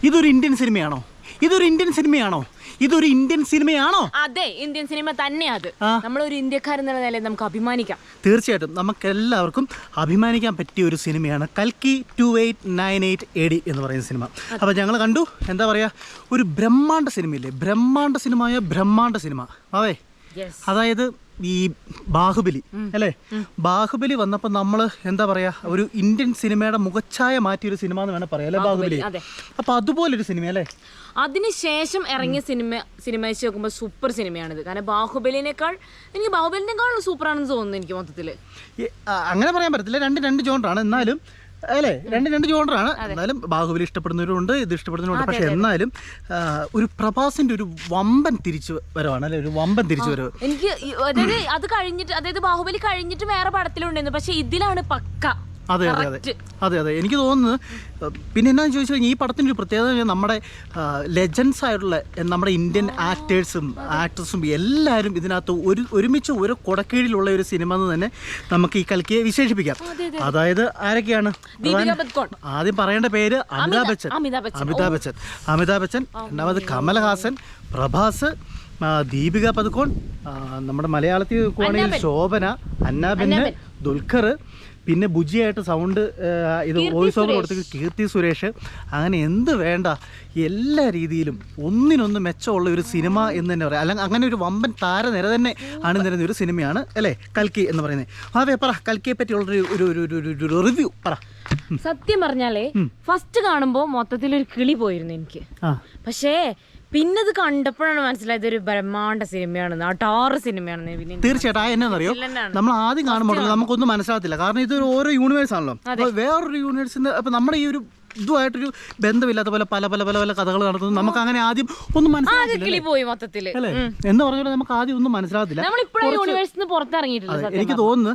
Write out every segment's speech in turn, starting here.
ഇതൊരു ഇന്ത്യൻ സിനിമയാണോ? ഇതൊരു ഇന്ത്യൻ സിനിമയാണോ? ഇതൊരു ഇന്ത്യൻ സിനിമയാണോ? അതെ, ഇന്ത്യൻ സിനിമ തന്നെയാ അത്. നമ്മളൊരു ഇന്ത്യക്കാരെന്നുള്ള നിലയിൽ നമുക്ക് അഭിമാനിക്കാം. തീർച്ചയായിട്ടും നമുക്കെല്ലാവർക്കും അഭിമാനിക്കാൻ പറ്റിയ ഒരു സിനിമയാണ് കൽക്കി 2898 AD എന്ന് പറയുന്ന സിനിമ. അപ്പോൾ ഞങ്ങൾ കണ്ടു. എന്താ പറയുക, ഒരു ബ്രഹ്മാണ്ഡ സിനിമയില്ലേ, ബ്രഹ്മാണ്ഡ സിനിമ അവേ. അതായത് ഈ ബാഹുബലി അല്ലേ, ബാഹുബലി വന്നപ്പോൾ നമ്മൾ എന്താ പറയുക, ഒരു ഇന്ത്യൻ സിനിമയുടെ മുഖച്ഛായ മാറ്റിയൊരു സിനിമ എന്ന് വേണം പറയാം അല്ലേ ബാഹുബലി. അപ്പോൾ അതുപോലൊരു സിനിമ അല്ലേ. അതിനുശേഷം ഇറങ്ങിയ സിനിമ വെച്ച് നോക്കുമ്പോൾ സൂപ്പർ സിനിമയാണിത്. കാരണം ബാഹുബലിനേക്കാൾ സൂപ്പറാണെന്ന് തോന്നുന്നു എനിക്ക് മൊത്തത്തിൽ. അങ്ങനെ പറയാൻ പറ്റത്തില്ല, രണ്ട് ജോണറാണ് എന്നാലും അല്ലേ, രണ്ട് ജോണറാണ് എന്നാലും. ബാഹുബലി ഇഷ്ടപ്പെടുന്നവരുണ്ട്, ഇത് ഇഷ്ടപ്പെടുന്നവരുണ്ട്. പക്ഷെ എന്നാലും ഒരു പ്രഭാസിന്റെ ഒരു വമ്പൻ തിരിച്ചു വരവാണ് അല്ലെ, ഒരു വമ്പൻ തിരിച്ചു വരവ്. എനിക്ക് അതായത് അത് കഴിഞ്ഞിട്ട്, അതായത് ബാഹുബലി കഴിഞ്ഞിട്ട് വേറെ പടത്തിലുണ്ടായിരുന്നു, പക്ഷെ ഇതിലാണ് പക്ക. അതെ അതെ അതെ അതെ അതെ എനിക്ക് തോന്നുന്നു. പിന്നെ എന്നാന്ന് ചോദിച്ചു കഴിഞ്ഞാൽ ഈ പടത്തിൻ്റെ ഒരു പ്രത്യേകത, നമ്മുടെ ലെജൻസ് ആയിട്ടുള്ള നമ്മുടെ ഇന്ത്യൻ ആക്ടേഴ്സും എല്ലാവരും ഇതിനകത്ത് ഒരുമിച്ച് ഒരു കൊടക്കീഴിലുള്ള ഒരു സിനിമ എന്ന് തന്നെ നമുക്ക് ഈ കൽക്കിയെ വിശേഷിപ്പിക്കാം. അതായത് ആരൊക്കെയാണ്? ആദ്യം പറയേണ്ട പേര് അമിതാഭ് ബച്ചൻ, രണ്ടാമത് കമൽഹാസൻ, പ്രഭാസ്, ദീപിക പദുക്കോൺ, നമ്മുടെ മലയാളത്തിൽ നോക്കുവാണെങ്കിൽ ശോഭന, അന്നാബെന്ന്, ദുൽഖർ, പിന്നെ ബുജിയായിട്ട് സൗണ്ട് ഇത് വോയിസ് ഓവർ കൊടുത്ത് കീർത്തി സുരേഷ്. അങ്ങനെ എന്ത് വേണ്ട എല്ലാ രീതിയിലും ഒന്നിനൊന്ന് മെച്ചമുള്ള ഒരു സിനിമ എന്ന് തന്നെ പറയാം. അല്ലെങ്കിൽ അങ്ങനെ ഒരു വമ്പൻ താരനിര തന്നെ അണിനിരുന്ന ഒരു സിനിമയാണ് അല്ലേ കൽക്കി എന്ന് പറയുന്നത്. അതെ, പറ കൽക്കിയെ പറ്റിയുള്ളൊരു റിവ്യൂ പറ. സത്യം പറഞ്ഞാലേ ഫസ്റ്റ് കാണുമ്പോൾ മൊത്തത്തിലൊരു കിളി പോയിരുന്നു എനിക്ക്. പക്ഷേ പിന്നെ ഇത് കണ്ടപ്പോഴാണ് മനസ്സിലായത് ഒരു ബ്രഹ്മാണ്ഡ സിനിമയാണെന്ന്, അട്ടാറ് സിനിമയാണെന്ന്. പിന്നെ തീർച്ചയായിട്ടും എന്നറിയോ, നമ്മൾ ആദ്യം കാണുമ്പോൾ നമുക്കൊന്നും മനസ്സിലാകത്തില്ല. കാരണം ഇത് ഓരോ യൂണിവേഴ്സ് ആണല്ലോ. അപ്പോൾ വേറൊരു യൂണിവേഴ്സിന്റെ അപ്പോൾ നമ്മുടെ ഈ ഒരു ഇതുമായിട്ടൊരു ബന്ധമില്ലാത്ത പോലെ പല പല പല പല കഥകൾ നടത്തുന്നു. നമുക്ക് അങ്ങനെ ആദ്യം ഒന്നും മനസ്സിലാകില്ല അല്ലേ എന്ന് പറഞ്ഞാൽ നമുക്ക് ആദ്യം ഒന്നും മനസ്സിലാകത്തില്ല. എനിക്ക് തോന്നുന്നു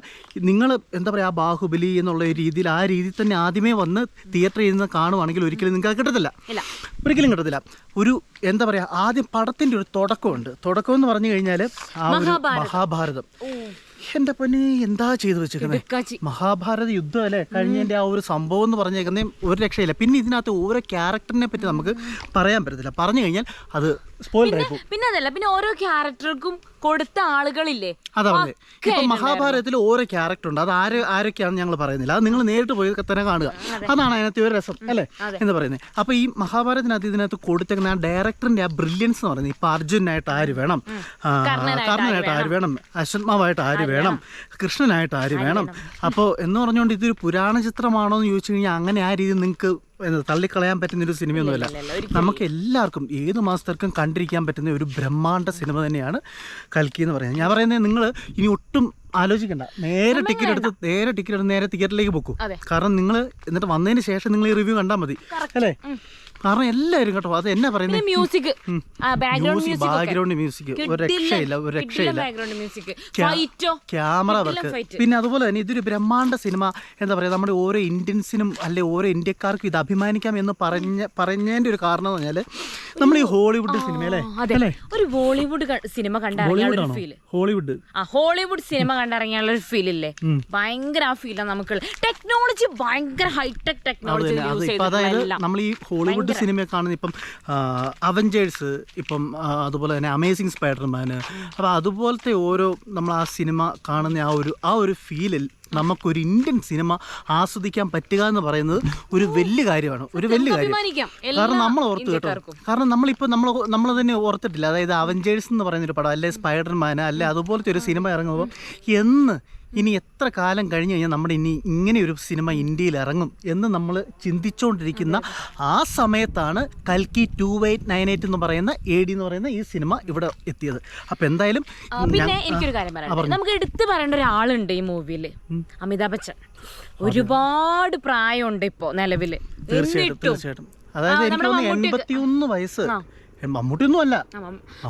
നിങ്ങൾ എന്താ പറയുക, ആ ബാഹുബലി എന്നുള്ള രീതിയിൽ ആ രീതിയിൽ തന്നെ ആദ്യമേ വന്ന് തിയേറ്ററിൽ ഇരുന്ന് കാണുവാണെങ്കിൽ ഒരിക്കലും നിങ്ങൾക്ക് കിട്ടത്തില്ല, ഒരിക്കലും കിട്ടത്തില്ല. ഒരു എന്താ പറയുക, ആദ്യം പടത്തിൻ്റെ ഒരു തുടക്കമുണ്ട്. തുടക്കം എന്ന് പറഞ്ഞു കഴിഞ്ഞാൽ ആ ഒരു മഹാഭാരതം. എന്റെ പൊന്നെ എന്താ ചെയ്തു വെച്ചേക്കുന്നത്, മഹാഭാരത യുദ്ധം അല്ലേ കഴിഞ്ഞതിന്റെ ആ ഒരു സംഭവം എന്ന് പറഞ്ഞേക്കുന്നേ ഒരു രക്ഷയില്ല. പിന്നെ ഇതിനകത്ത് ഓരോ ക്യാരക്ടറിനെ പറ്റി നമുക്ക് പറയാൻ പറ്റത്തില്ല, പറഞ്ഞു കഴിഞ്ഞാൽ അത് സ്പോയിലർ ആയി പോകും. പിന്നെ അതല്ല, പിന്നെ ഓരോ ക്യാരക്ടർക്കും കൊടുത്ത ആളുകളില്ലേ. അതാ പറഞ്ഞത്, ഇപ്പൊ മഹാഭാരതത്തിൽ ഓരോ ക്യാരക്ടർ ഉണ്ട്. അത് ആരൊക്കെയാണെന്ന് ഞങ്ങൾ പറയുന്നില്ല, അത് നിങ്ങൾ നേരിട്ട് പോയി തന്നെ കാണുക. അതാണ് അതിനകത്ത് ഒരു രസം അല്ലേ എന്ന് പറയുന്നത്. അപ്പൊ ഈ മഹാഭാരതത്തിനകത്ത് ഇതിനകത്ത് കൊടുത്തേക്കുന്ന ആ ഡയറക്ടറിന്റെ ആ ബ്രില്യൻസ് എന്ന് പറയുന്നത്, ഇപ്പൊ അർജുനായിട്ട് ആര് വേണം, കർണനായിട്ട് ആര് വേണം, അശ്വത്മാവായിട്ട് ആര് വേണം, കൃഷ്ണനായിട്ട് ആര് വേണം. അപ്പോൾ എന്ന് പറഞ്ഞുകൊണ്ട് ഇതൊരു പുരാണ ചിത്രമാണോ എന്ന് ചോദിച്ചു കഴിഞ്ഞാൽ അങ്ങനെ ആ രീതിയിൽ നിങ്ങൾക്ക് തള്ളിക്കളയാൻ പറ്റുന്നൊരു സിനിമയൊന്നുമല്ല. നമുക്ക് എല്ലാവർക്കും ഏത് മാസത്തേക്കും കണ്ടിരിക്കാൻ പറ്റുന്ന ഒരു ബ്രഹ്മാണ്ഡ സിനിമ തന്നെയാണ് കൽക്കി എന്ന് പറയുന്നത്. ഞാൻ പറയുന്നത് നിങ്ങൾ ഇനി ഒട്ടും ആലോചിക്കണ്ട, നേരെ ടിക്കറ്റ് എടുത്ത് നേരെ തിയേറ്ററിലേക്ക് പോക്കൂ. കാരണം നിങ്ങൾ എന്നിട്ട് വന്നതിന് ശേഷം നിങ്ങൾ ഈ റിവ്യൂ കണ്ടാൽ മതി അല്ലേ. കാരണം എല്ലാവരും കേട്ടോ, അത് എന്നാ പറയുന്നത്, ബാക്ക്ഗ്രൗണ്ട് മ്യൂസിക് ഒരു രക്ഷയില്ല, ക്യാമറ വർക്ക്. പിന്നെ അതുപോലെ തന്നെ ഇതൊരു ബ്രഹ്മാണ്ഡ സിനിമ എന്താ പറയുക, നമ്മുടെ ഓരോ ഇന്ത്യൻസിനും അല്ലെ ഓരോ ഇന്ത്യക്കാർക്കും ഇത് അഭിമാനിക്കാം എന്ന് പറഞ്ഞതിന്റെ ഒരു കാരണം എന്ന് പറഞ്ഞാൽ നമ്മൾ ഈ ഹോളിവുഡ് സിനിമ അല്ലേ, ഒരു ബോളിവുഡ് സിനിമ കണ്ടിറങ്ങിയ ഫീൽ, ഹോളിവുഡ് സിനിമ കണ്ടിറങ്ങിയുള്ള ഒരു ഫീൽ ഇല്ലേ, ഭയങ്കര ആ ഫീലാണ് നമുക്ക്. ടെക്നോളജി ഭയങ്കര ഹൈടെക് ടെക്നോളജി യൂസ് ചെയ്ത്. അതായത് നമ്മൾ ഈ ഹോളിവുഡ് സിനിമ കാണുന്ന ഇപ്പം അവഞ്ചേഴ്സ്, ഇപ്പം അതുപോലെ തന്നെ അമേസിങ് സ്പൈഡർമാന്, അപ്പോൾ അതുപോലത്തെ ഓരോ നമ്മൾ ആ സിനിമ കാണുന്ന ആ ഒരു ഫീലിൽ നമുക്കൊരു ഇന്ത്യൻ സിനിമ ആസ്വദിക്കാൻ പറ്റുക എന്ന് പറയുന്നത് ഒരു വലിയ കാര്യമാണ്, ഒരു വലിയ കാര്യം. കാരണം നമ്മൾ ഓർത്ത് കേട്ടോ, കാരണം നമ്മളിപ്പോൾ നമ്മൾ തന്നെ ഓർത്തിട്ടില്ല. അതായത് അവഞ്ചേഴ്സ് എന്ന് പറയുന്നൊരു പടം അല്ലെ, സ്പൈഡർമാന് അല്ലെ, അതുപോലത്തെ ഒരു സിനിമ ഇറങ്ങുമ്പോൾ ഇനി എത്ര കാലം കഴിഞ്ഞ് കഴിഞ്ഞാൽ നമ്മുടെ ഇനി ഇങ്ങനെ ഒരു സിനിമ ഇന്ത്യയിൽ ഇറങ്ങും എന്ന് നമ്മൾ ചിന്തിച്ചുകൊണ്ടിരിക്കുന്ന ആ സമയത്താണ് കൽക്കി 2898 എന്ന് പറയുന്ന AD എന്ന് പറയുന്ന ഈ സിനിമ ഇവിടെ എത്തിയത്. അപ്പം എന്തായാലും പിന്നെ എനിക്കൊരു കാര്യം പറയാം, നമുക്ക് എടുത്തു പറയേണ്ട ഒരാളുണ്ട് ഈ മൂവിയിൽ, അമിതാഭ് ബച്ചൻ. ഒരുപാട് പ്രായമുണ്ട് ഇപ്പോ നിലവിൽ. തീർച്ചയായിട്ടും അതായത് എനിക്ക് തോന്നുന്നു 81 വയസ്സ്. മമ്മൂട്ടിയൊന്നും അല്ല,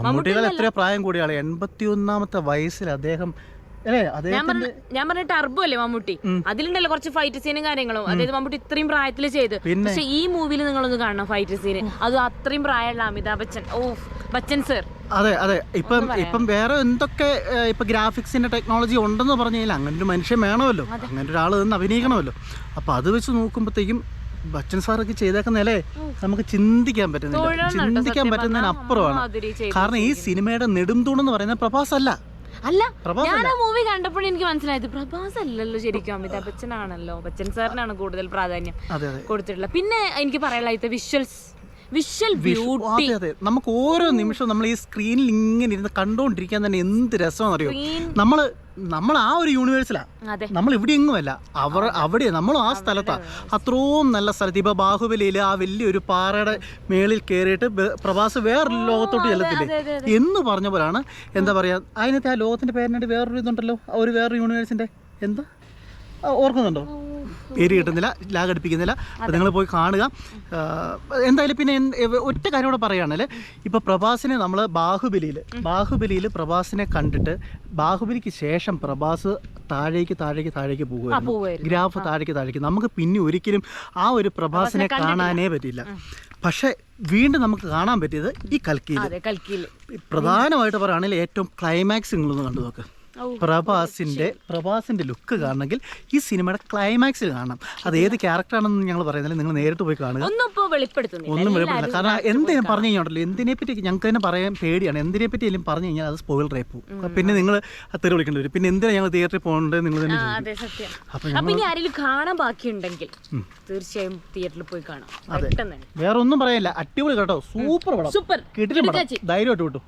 മമ്മൂട്ടികൾ എത്രയോ പ്രായം കൂടിയാണ്. 81ാമത്തെ വയസ്സിൽ അദ്ദേഹം ഞാൻ പറഞ്ഞ ടർബോ അല്ലേ മമ്മൂട്ടി, അതിലുണ്ടല്ലോ കുറച്ച് ഫൈറ്റ് സീനും കാര്യങ്ങളും. അതായത് മമ്മൂട്ടി ഇത്രയും പ്രായത്തിൽ ചെയ്ത്, പക്ഷെ ഈ മൂവിയിൽ നിങ്ങളൊന്ന് കാണണം ഫൈറ്റ് സീന്, അത് അത്രയും പ്രായമുള്ള അമിതാഭ് ബച്ചൻ. ബച്ചൻ സർ. അതെ ഇപ്പം വേറെ എന്തൊക്കെ ഇപ്പൊ ഗ്രാഫിക്സിന്റെ ടെക്നോളജി ഉണ്ടെന്ന് പറഞ്ഞു കഴിഞ്ഞാൽ അങ്ങനെ ഒരു മനുഷ്യൻ വേണമല്ലോ, അങ്ങനെ ഒരാൾ നിന്ന് അഭിനയിക്കണമല്ലോ. അപ്പൊ അത് വെച്ച് നോക്കുമ്പോഴത്തേക്കും ബച്ചൻ സാറൊക്കെ ചെയ്തേക്കുന്നല്ലേ നമുക്ക് ചിന്തിക്കാൻ പറ്റുന്നില്ല, ചിന്തിക്കാൻ പറ്റുന്നതിനപ്പുറമാണ്. കാരണം ഈ സിനിമയുടെ നെടുംതൂണെന്ന് പറയുന്നത് പ്രഭാസ് അല്ല. ഞാൻ ആ മൂവി കണ്ടപ്പോൾ എനിക്ക് മനസ്സിലായത് പ്രഭാസ് അല്ലല്ലോ ശരിക്കും, അമിതാഭ് ബച്ചനാണല്ലോ. ബച്ചൻ സാറിനാണ് കൂടുതൽ പ്രാധാന്യം കൊടുത്തിട്ടുള്ളത്. പിന്നെ എനിക്ക് പറയാനുള്ള വിഷ്വൽ ബ്യൂട്ടി. അതെ, നമുക്ക് ഓരോ നിമിഷവും നമ്മൾ ഈ സ്ക്രീനിൽ ഇങ്ങനെ ഇരുന്ന് കണ്ടോണ്ടിരിക്കാൻ തന്നെ എന്ത് രസമാണെന്ന് അറിയോ. നമ്മൾ ആ ഒരു യൂണിവേഴ്സിലാണ്, നമ്മൾ ഇവിടെ എങ്ങുമല്ല, അവിടെ നമ്മളും ആ സ്ഥലത്താണ്. അത്രയും നല്ല സ്ഥലത്ത്. ഇപ്പൊ ബാഹുബലിയിൽ ആ വലിയൊരു പാറയുടെ മേളിൽ കയറിയിട്ട് പ്രഭാസ് വേറൊരു ലോകത്തോട്ട് ചെല്ലത്തില്ലേ എന്ന് പറഞ്ഞ പോലാണ്. എന്താ പറയാ, അതിനകത്ത് ആ ലോകത്തിന്റെ പേരിനായിട്ട് വേറൊരു ഇതുണ്ടല്ലോ, വേറൊരു യൂണിവേഴ്സിന്റെ എന്താ ഓർക്കുന്നുണ്ടോ? പേര് കിട്ടുന്നില്ല, ലാഗ് അടുപ്പിക്കുന്നില്ല. അപ്പോൾ നിങ്ങൾ പോയി കാണുക എന്തായാലും. പിന്നെ ഒറ്റ കാര്യം കൂടെ പറയുകയാണെങ്കിൽ, ഇപ്പോൾ പ്രഭാസിനെ നമ്മൾ ബാഹുബലിയിൽ പ്രഭാസിനെ കണ്ടിട്ട് ബാഹുബലിക്ക് ശേഷം പ്രഭാസ് താഴേക്ക് പോകുമായിരുന്നു, ഗ്രാഫ് താഴേക്ക്. നമുക്ക് പിന്നെ ഒരിക്കലും ആ ഒരു പ്രഭാസിനെ കാണാനേ പറ്റില്ല. പക്ഷെ വീണ്ടും നമുക്ക് കാണാൻ പറ്റിയത് ഈ കൽക്കിയിൽ. പ്രധാനമായിട്ട് പറയുകയാണെങ്കിൽ ഏറ്റവും ക്ലൈമാക്സ് നിങ്ങളൊന്ന് കണ്ടു നോക്ക്. പ്രഭാസിന്റെ ലുക്ക് കാണണമെങ്കിൽ ഈ സിനിമയുടെ ക്ലൈമാക്സിൽ കാണണം. അത് ഏത് ക്യാരക്ടറാണെന്ന് ഞങ്ങൾ പറയുന്നില്ല, നിങ്ങൾ നേരിട്ട് പോയി കാണുക. ഒന്നും വെളിപ്പെടുത്തില്ല. കാരണം എന്തിനും പറഞ്ഞു കഴിഞ്ഞാൽ എന്തിനെപ്പറ്റി ഞങ്ങൾക്ക് തന്നെ പറയാൻ പേടിയാണ്. എന്തിനെപ്പറ്റി എല്ലാം പറഞ്ഞു കഴിഞ്ഞാൽ അത് സ്പോയിലർ ആയി പോകും. പിന്നെ നിങ്ങൾ തെറി വിളിക്കേണ്ടി വരും. പിന്നെ എന്തിനാണ് ഞങ്ങൾ തിയേറ്ററിൽ പോകേണ്ടത് നിങ്ങൾ തന്നെ. അപ്പൊ ഇനി ആരെങ്കിലും കാണാൻ ബാക്കിയുണ്ടെങ്കിൽ തീർച്ചയായും തിയേറ്ററിൽ പോയി കാണാം. വേറെ ഒന്നും പറയില്ല, അടിപൊളി കേട്ടോ, സൂപ്പർ പടം, കിടിലൻ പടം, ധൈര്യമായിട്ട് വിട്ടു.